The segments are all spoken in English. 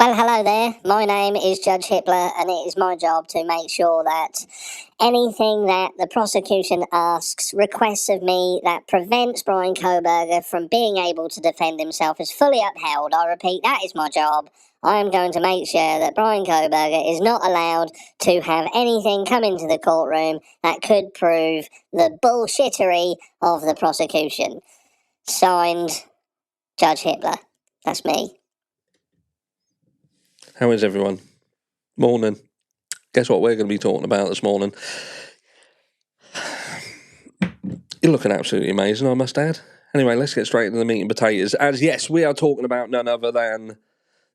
Well, hello there. My name is Judge Hippler, and it is my job to make sure that anything that the prosecution asks, requests of me that prevents Bryan Kohberger from being able to defend himself is fully upheld. I repeat, that is my job. I am going to make sure that Bryan Kohberger is not allowed to have anything come into the courtroom that could prove the bullshittery of the prosecution. Signed, Judge Hippler. That's me. How is everyone? Morning. Guess what we're going to be talking about this morning? You're looking absolutely amazing, I must add. Anyway, let's get straight into the meat and potatoes. As yes, we are talking about none other than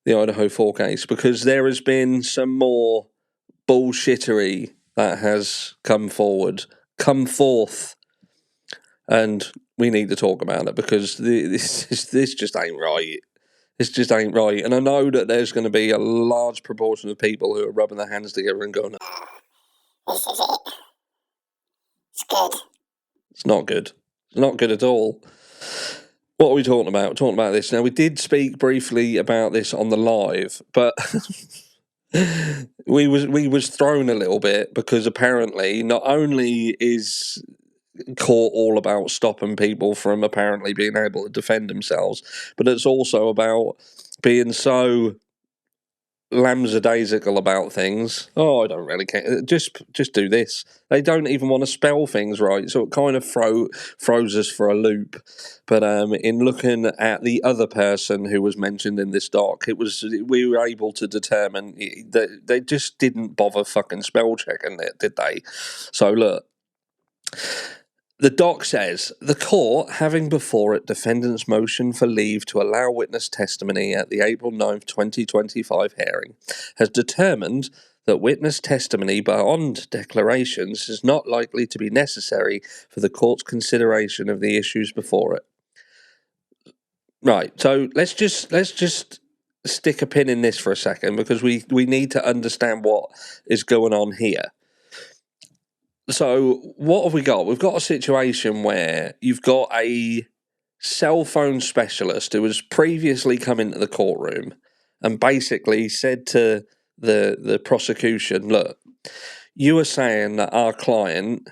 the Idaho 4 case, because there has been some more bullshittery that has come forth, and we need to talk about it because this just ain't right. This just ain't right. And I know that there's going to be a large proportion of people who are rubbing their hands together and going, This is it. It's good. it's not good. It's not good at all. What are we talking about? We're talking about this. Now, we did speak briefly about this on the live, but we was thrown a little bit because apparently not only is court all about stopping people from apparently being able to defend themselves, but it's also about being so lamsadaisical about things. Oh, I don't really care. Just do this. They don't even want to spell things right, so it kind of throws us for a loop. But in looking at the other person who was mentioned in this doc, we were able to determine that they just didn't bother fucking spell checking it, did they? So look. The doc says, the court, having before it defendant's motion for leave to allow witness testimony at the April 9th, 2025 hearing, has determined that witness testimony beyond declarations is not likely to be necessary for the court's consideration of the issues before it. Right, so let's just stick a pin in this for a second because we need to understand what is going on here. So what have we got? We've got a situation where you've got a cell phone specialist who has previously come into the courtroom and basically said to the prosecution, look, you are saying that our client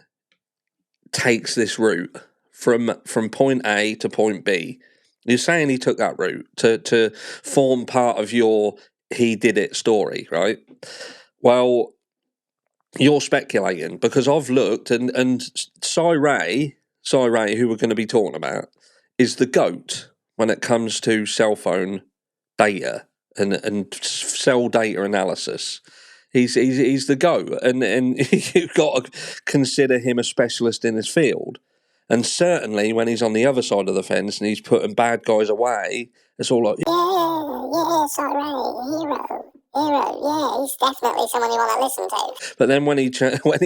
takes this route from point A to point B. You're saying he took that route to form part of your he did it story, right? Well, you're speculating because I've looked and Cy Ray, who we're going to be talking about, is the GOAT when it comes to cell phone data and cell data analysis. He's the GOAT, and you've got to consider him a specialist in his field. And certainly when he's on the other side of the fence and he's putting bad guys away, it's all like, Yeah, sorry, hero, yeah, he's definitely someone you want to listen to. But then when he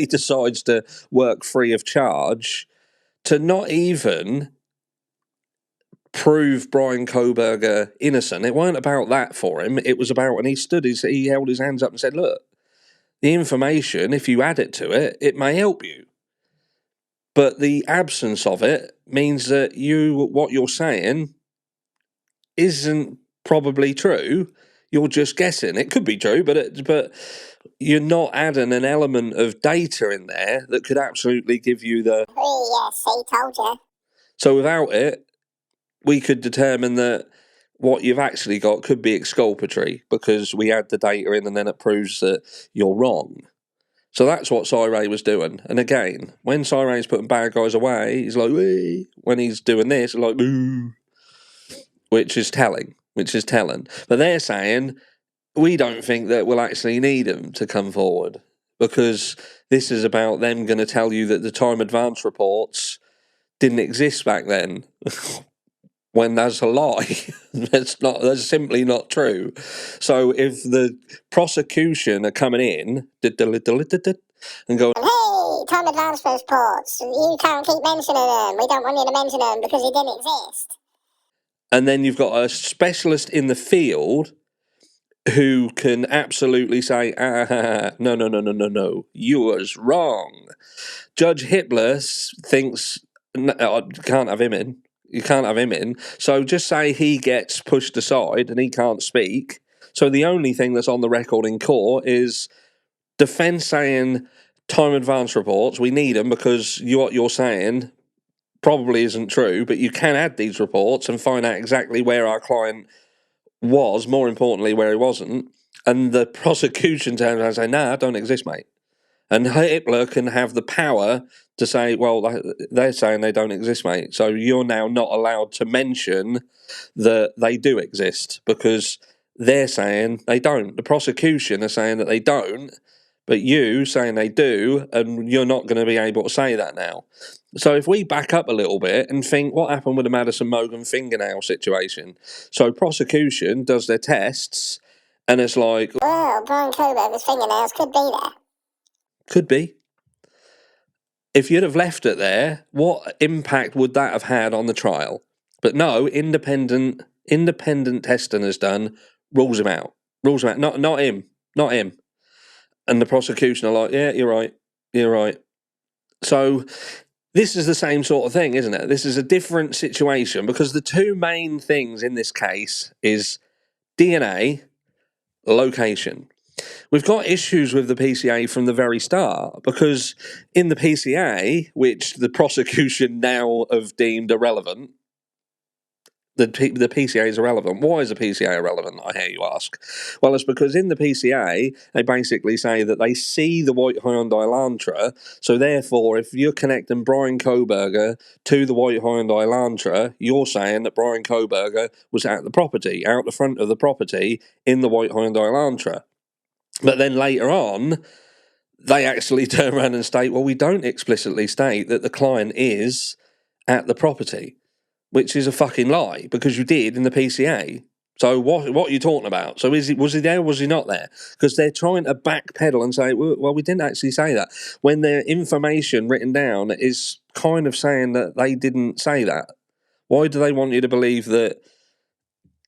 decides to work free of charge, to not even prove Bryan Kohberger innocent, it weren't about that for him. It was about when he held his hands up and said, look, the information, if you add it to it, it may help you. But the absence of it means that what you're saying isn't probably true. You're just guessing. It could be true, but you're not adding an element of data in there that could absolutely give you the... Yes, he told you. So without it, we could determine that what you've actually got could be exculpatory because we add the data in and then it proves that you're wrong. So that's what Cy Ray was doing. And again, when Cy Ray's putting bad guys away, he's like, wee. When he's doing this, like, boo. Which is telling. But they're saying, we don't think that we'll actually need them to come forward because this is about them going to tell you that the time advance reports didn't exist back then. When that's a lie. That's simply not true. So if the prosecution are coming in and going, hey, time advance reports, you can't keep mentioning them, we don't want you to mention them because they didn't exist. And then you've got a specialist in the field who can absolutely say, no, you was wrong. Judge Hippler thinks, I can't have him in. You can't have him in. So just say he gets pushed aside and he can't speak. So the only thing that's on the record in court is defence saying time advance reports, we need them because what you're saying probably isn't true, but you can add these reports and find out exactly where our client was, more importantly, where he wasn't. And the prosecution turns around and say, nah, don't exist, mate. And Hitler can have the power to say, well, they're saying they don't exist, mate. So you're now not allowed to mention that they do exist because they're saying they don't. The prosecution are saying that they don't, but you saying they do, and you're not going to be able to say that now. So if we back up a little bit and think what happened with the Madison Mogan fingernail situation. So prosecution does their tests, and it's like, well, Bryan Kohberger's fingernails could be there. Could be. If you'd have left it there, what impact would that have had on the trial? But no, independent testing is done, rules him out. Not him. And the prosecution are like, yeah, you're right. So this is the same sort of thing, isn't it? This is a different situation because the two main things in this case is DNA, location. We've got issues with the PCA from the very start because in the PCA, which the prosecution now have deemed irrelevant, the PCA is irrelevant. Why is the PCA irrelevant, I hear you ask? Well, it's because in the PCA, they basically say that they see the white Hyundai Elantra, so therefore, if you're connecting Bryan Kohberger to the white Hyundai Elantra, you're saying that Bryan Kohberger was at the property, out the front of the property, in the white Hyundai Elantra. But then later on, they actually turn around and state, well, we don't explicitly state that the client is at the property, which is a fucking lie, because you did in the PCA. So what are you talking about? So was he there or was he not there? Because they're trying to backpedal and say, well, we didn't actually say that, when their information written down is kind of saying that they didn't say that. Why do they want you to believe that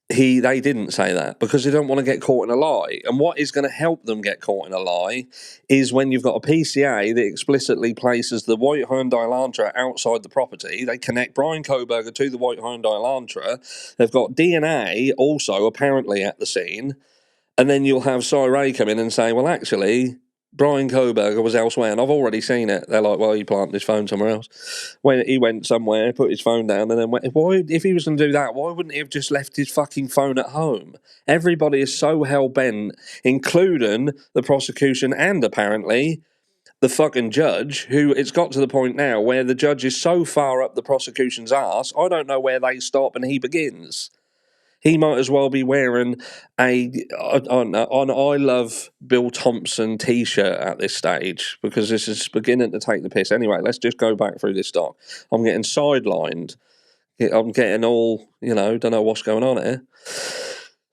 they didn't say that? Because they don't want to get caught in a lie. And what is going to help them get caught in a lie is when you've got a PCA that explicitly places the white Hyundai Elantra outside the property. They connect Bryan Kohberger to the white Hyundai Elantra. They've got DNA also apparently at the scene. And then you'll have Sahara come in and say, well, actually, Bryan Kohberger was elsewhere, and I've already seen it. They're like, well, he planted his phone somewhere else. When he went somewhere, put his phone down, and then went, why, if he was going to do that, why wouldn't he have just left his fucking phone at home? Everybody is so hell-bent, including the prosecution and apparently the fucking judge, who it's got to the point now where the judge is so far up the prosecution's arse, I don't know where they stop and he begins. He might as well be wearing an I Love Bill Thompson t-shirt at this stage, because this is beginning to take the piss. Anyway, let's just go back through this doc. I'm getting sidelined. I'm getting all, don't know what's going on here.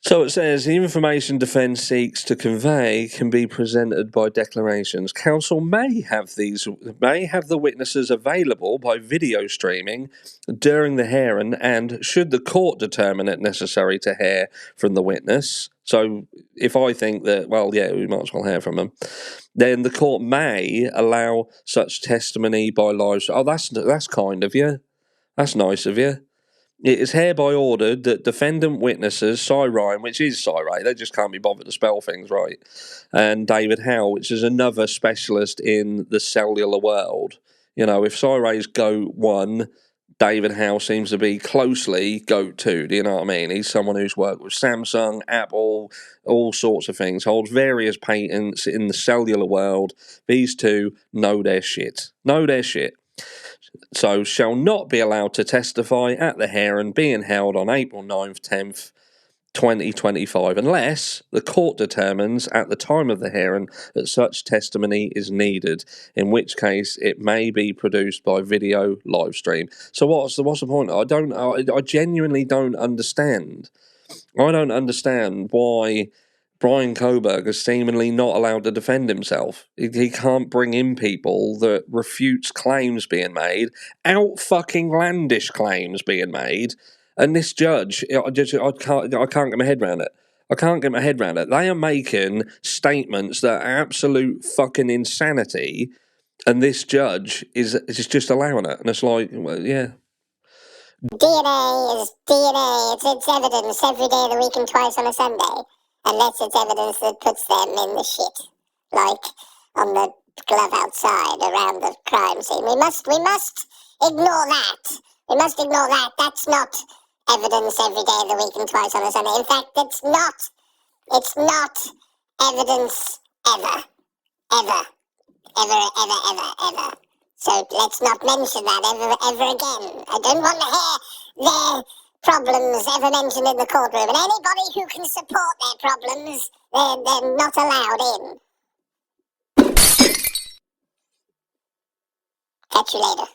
So it says, the information defence seeks to convey can be presented by declarations. Counsel may have the witnesses available by video streaming during the hearing, and should the court determine it necessary to hear from the witness. So if I think that, well, yeah, we might as well hear from them, then the court may allow such testimony by live. Oh, that's kind of you. That's nice of you. It is hereby ordered that defendant witnesses Cy Ryan, which is Cy Ray, they just can't be bothered to spell things right, and David Howe, which is another specialist in the cellular world. If Cy Ray's GOAT 1, David Howe seems to be closely GOAT 2. Do you know what I mean? He's someone who's worked with Samsung, Apple, all sorts of things, holds various patents in the cellular world. These two know their shit. So shall not be allowed to testify at the hearing being held on April 9th, 10th, 2025, unless the court determines at the time of the hearing that such testimony is needed, in which case it may be produced by video live stream. So what's the point? I genuinely don't understand. I don't understand why Bryan Kohberger is seemingly not allowed to defend himself. He can't bring in people that refutes claims being made, out-fucking-landish claims being made, and this judge, I can't get my head around it. They are making statements that are absolute fucking insanity, and this judge is just allowing it, and it's like, well, yeah. DNA is DNA. It's evidence every day of the week and twice on a Sunday. unless it's evidence that puts them in the shit, like on the glove outside around the crime scene. We must ignore that. We must ignore that. That's not evidence every day of the week and twice on a Sunday. In fact, it's not evidence ever. So let's not mention that ever again. I don't want to hear their problems ever mentioned in the courtroom. And anybody who can support their problems, they're not allowed in. Catch you later.